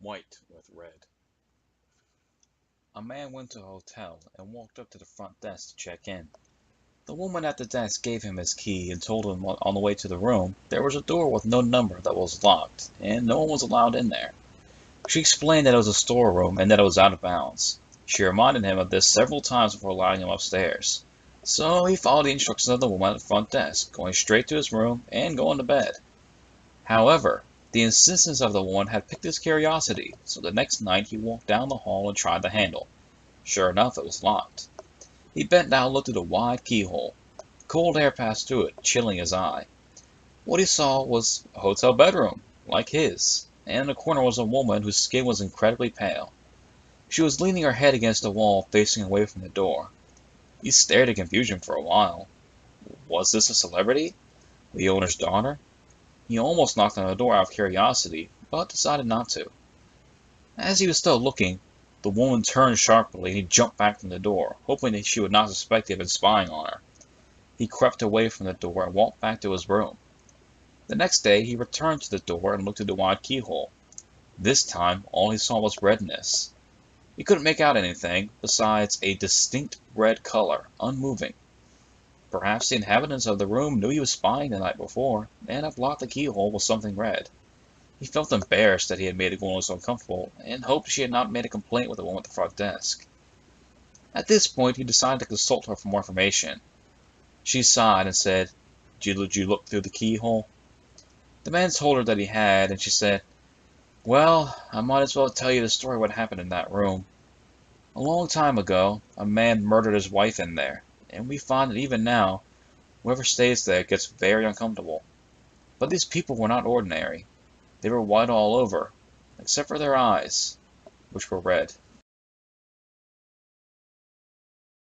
white with red. A man went to a hotel and walked up to the front desk to check in. The woman at the desk gave him his key and told him on the way to the room there was a door with no number that was locked, and no one was allowed in there. She explained that it was a storeroom and that it was out of bounds. She reminded him of this several times before allowing him upstairs. So he followed the instructions of the woman at the front desk, going straight to his room and going to bed. However, the insistence of the woman had piqued his curiosity, so the next night he walked down the hall and tried the handle. Sure enough, it was locked. He bent down and looked through the wide keyhole. Cold air passed through it, chilling his eye. What he saw was a hotel bedroom, like his, and in the corner was a woman whose skin was incredibly pale. She was leaning her head against the wall, facing away from the door. He stared in confusion for a while. Was this a celebrity? The owner's daughter? He almost knocked on the door out of curiosity, but decided not to. As he was still looking, the woman turned sharply and he jumped back from the door, hoping that she would not suspect he had been spying on her. He crept away from the door and walked back to his room. The next day he returned to the door and looked through the wide keyhole. This time all he saw was redness. He couldn't make out anything besides a distinct red color, unmoving. Perhaps the inhabitants of the room knew he was spying the night before, and had blocked the keyhole with something red. He felt embarrassed that he had made the woman so uncomfortable, and hoped she had not made a complaint with the woman at the front desk. At this point he decided to consult her for more information. She sighed and said, "Did you look through the keyhole?" The man told her that he had, and she said, "Well, I might as well tell you the story of what happened in that room. A long time ago, a man murdered his wife in there, and we find that even now, whoever stays there gets very uncomfortable. But these people were not ordinary. They were white all over, except for their eyes, which were red.